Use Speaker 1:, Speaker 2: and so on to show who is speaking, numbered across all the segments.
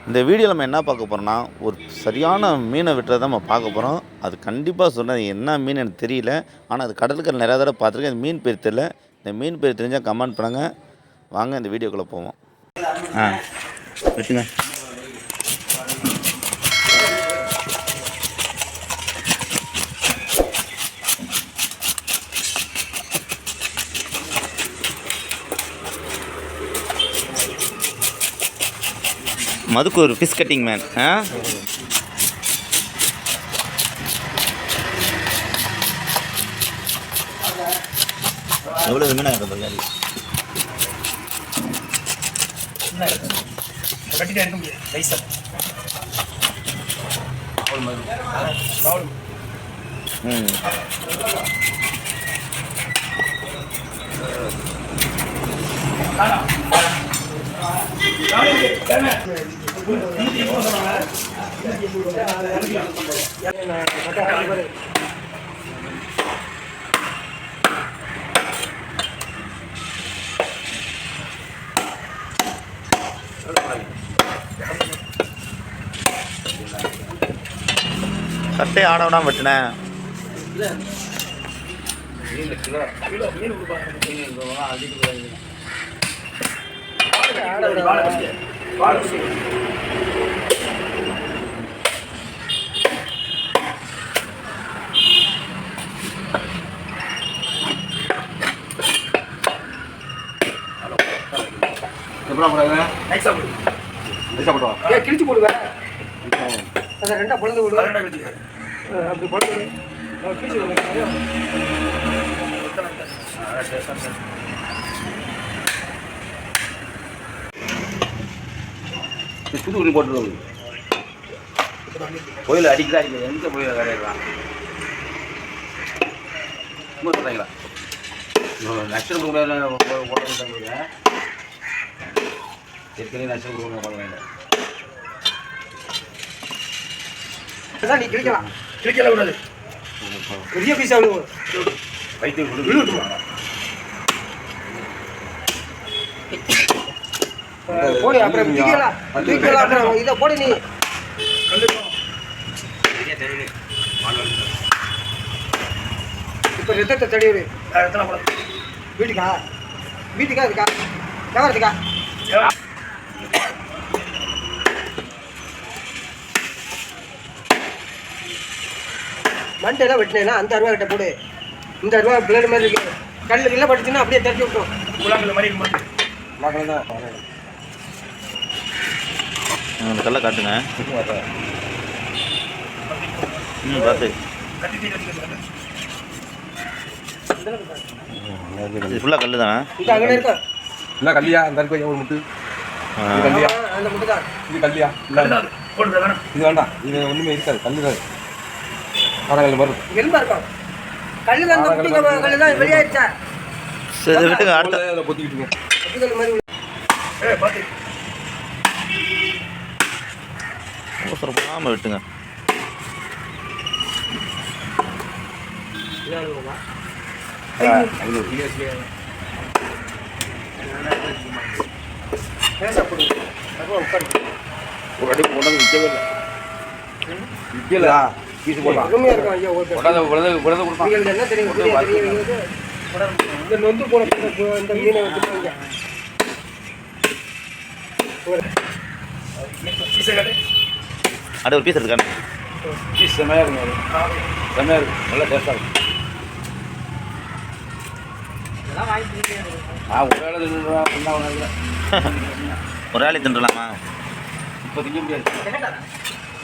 Speaker 1: இந்த வீடியோவில் நம்ம என்ன பார்க்க போகிறோம்னா, ஒரு சரியான மீனை வெட்டுறத நம்ம பார்க்க போகிறோம். அது கண்டிப்பாக சொல்கிறேன், என்ன மீன் எனக்கு தெரியல. ஆனால் அது கடலுக்கரையில் நிறையா தடவை பார்த்துருக்கேன். இந்த மீன் பேர் தெரியல. இந்த மீன் பேர் தெரிஞ்சால் கமெண்ட் பண்ணுங்கள். வாங்க இந்த வீடியோக்குள்ளே போவோம். வெட்டுங்க. மதுக்கு ஒரு ஃபிஷ் கட்டிங் மேன். எவ்வளோ மீனாக இருக்கும் கட்டை ஆடவனா வெட்டினேன்.
Speaker 2: கிழிச்சு போடுவேன். அதை ரெண்டா பொழுது விடுவேன். அப்படி பொழுது கிழிச்சு
Speaker 3: புது உரி போட்டுருவோம். கோயில் அடிக்கல எந்த கோயில் கடையிடலாம் இன்னும் சொல்கிறீங்களா? நஷ்டம் ஓட்டுங்க. ஏற்கனவே நஷ்டம் கொடுங்க.
Speaker 2: நீ கிழிக்கலாம். கிழிக்கல கூடாது. பெரிய பீஸ் அவ்வளோ
Speaker 3: வைத்தியம் கொடுத்து
Speaker 2: போடு. அப்புறம் தூக்கலாம். அப்புறம் இதை போடு. நீ இப்போ ரத்தத்தை தடிவிடு. வீட்டுக்கா இருக்கா வியாபாரத்துக்கா? மண்டெல்லாம் வெட்டினேன்னா அந்த அருவா கிட்ட போடு. இந்த அருவா பிளேடு மாதிரி இருக்கு. கல்லுக்கு இல்லை பட்டுச்சுன்னா அப்படியே தட்டி விட்டோம். உலகில் மாதிரி இருக்கு.
Speaker 1: அந்த கல்லை காட்டுங்க. பார்த்து இது ஃபுல்லாக கல் தானே?
Speaker 2: இது அங்கே இருக்கா?
Speaker 3: இல்லை கல்லியா? அந்த இருக்கு ஒரு முட்டு. கல்லியா?
Speaker 2: அந்த முட்டு தான். இது
Speaker 3: கல்லியா? இல்லை இது வேண்டாம். இது ஒன்றுமே இருக்காது. கல்லு தான். ஆடங்கள் வரும்.
Speaker 2: எலும்பா இருக்கும். கல்லு தான். கல்லு தான் வெளியாயிடுச்சா?
Speaker 1: சரி விட்டுங்க. அடுத்த
Speaker 3: பொத்திக்கிட்டுங்க.
Speaker 2: பொத்திக்கல் மாதிரி பார்த்து
Speaker 1: அவசரம் பண்ணாமல் விட்டுங்க.
Speaker 3: ஒரு அடிப்பு கொண்டாந்து விற்கவே இல்லை. விற்கலா பீஸ் போடலாம்.
Speaker 2: என்ன தெரியும்? இந்த நொந்து போன இந்த மீனை வச்சுருக்காங்க.
Speaker 1: அது ஒரு பீஸ் இருக்கானே.
Speaker 3: பீஸ் செம்மையாக இருக்கும். செம்மையாக இருக்கும். நல்லா டேஸ்ட்டாக இருக்கும்.
Speaker 1: ஒரு ஆளி தின்றலாமா?
Speaker 3: இப்போ திங்க முடியாது.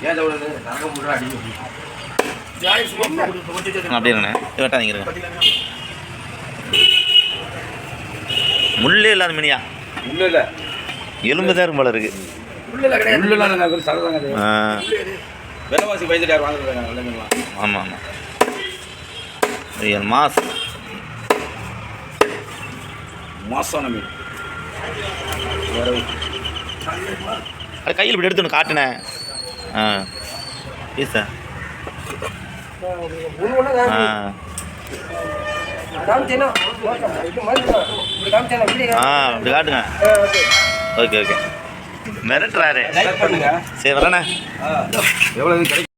Speaker 3: ஏன் தவிர தங்க முறை அடிக்கும்.
Speaker 1: அப்படியே வெட்டாதீங்க. முள்ளே இல்லாத மீனியா?
Speaker 3: இல்லை இல்லை
Speaker 1: எலும்பு தான் இருக்கும் போல இருக்கு.
Speaker 3: விலைவாசி பயந்துட்டார் வாங்குறாங்க.
Speaker 1: ஆமாம் ஆமாம். மாஸ்
Speaker 3: மாசான மீன்.
Speaker 1: அது கையில் இப்படி எடுத்து ஒன்று காட்டினேன். பீஸா அப்படி காட்டுங்க. Okay okay. மிரட்டுறாரு.
Speaker 3: லைக் பண்ணுங்க.
Speaker 1: சரி வரண்ணே.
Speaker 3: எவ்வளோ கிடைக்கும்?